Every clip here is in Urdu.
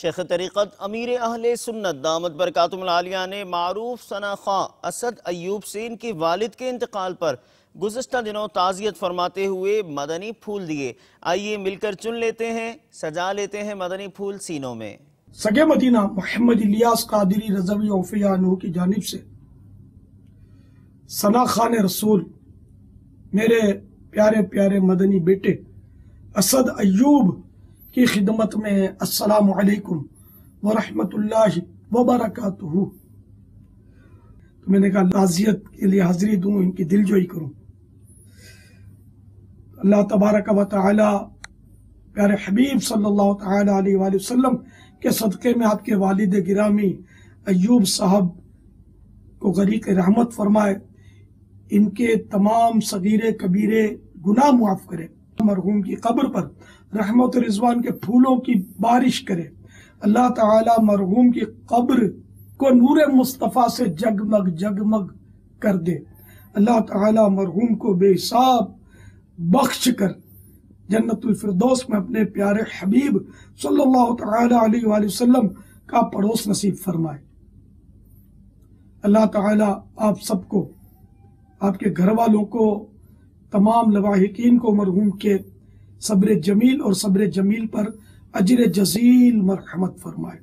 شیخ طریقت امیر اہل سنت دامت برکاتہم العالیہ نے معروف ثنا خواں اسد ایوب سین کی والد کے انتقال پر گزشتہ دنوں تعزیت فرماتے ہوئے مدنی پھول دیے۔ آئیے مل کر چن لیتے ہیں، سجا لیتے ہیں مدنی پھول سینوں میں۔ سگے مدینہ محمد الیاس قادری رضوی اوفیاء عنہ کی جانب سے ثنا خان رسول میرے پیارے پیارے مدنی بیٹے اسد ایوب کی خدمت میں السلام علیکم ورحمۃ اللہ وبرکاتہ۔ تو میں نے کہا تعزیت کے لیے حاضری دوں، ان کی دل جوئی کروں۔ اللہ تبارک و تعالی پیارے حبیب صلی اللہ تعالی علیہ وآلہ وسلم کے صدقے میں آپ کے والد گرامی ایوب صاحب کو غریق رحمت فرمائے، ان کے تمام صغیرے کبیرے گناہ معاف کرے، مرحوم کی قبر پر رحمت و رضوان کے پھولوں کی بارش کرے۔ اللہ تعالی مرحوم کی قبر کو نور مصطفیٰ سے جگمگ جگمگ کر دے۔ اللہ تعالی مرحوم کو بے حساب بخش کر جنت الفردوس میں اپنے پیارے حبیب صلی اللہ تعالی علیہ وآلہ وسلم کا پڑوس نصیب فرمائے۔ اللہ تعالی آپ سب کو، آپ کے گھر والوں کو، تمام لواحقین کو مرحوم کے صبر جمیل اور صبر جمیل پر اجر جزیل مرحمت فرمائے۔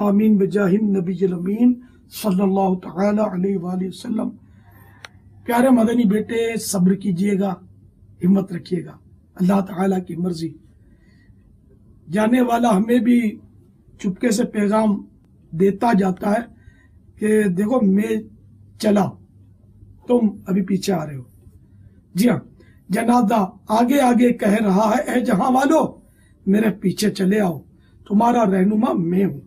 آمین بجاہ النبی الامین صلی اللہ تعالی علیہ وآلہ وسلم۔ پیارے مدنی بیٹے، صبر کیجئے گا، ہمت رکھیے گا، اللہ تعالیٰ کی مرضی۔ جانے والا ہمیں بھی چپکے سے پیغام دیتا جاتا ہے کہ دیکھو میں چلا، تم ابھی پیچھے آ رہے ہو۔ جی ہاں، جنازہ آگے آگے کہہ رہا ہے، اے جہاں والو میرے پیچھے چلے آؤ، تمہارا رہنما میں ہوں۔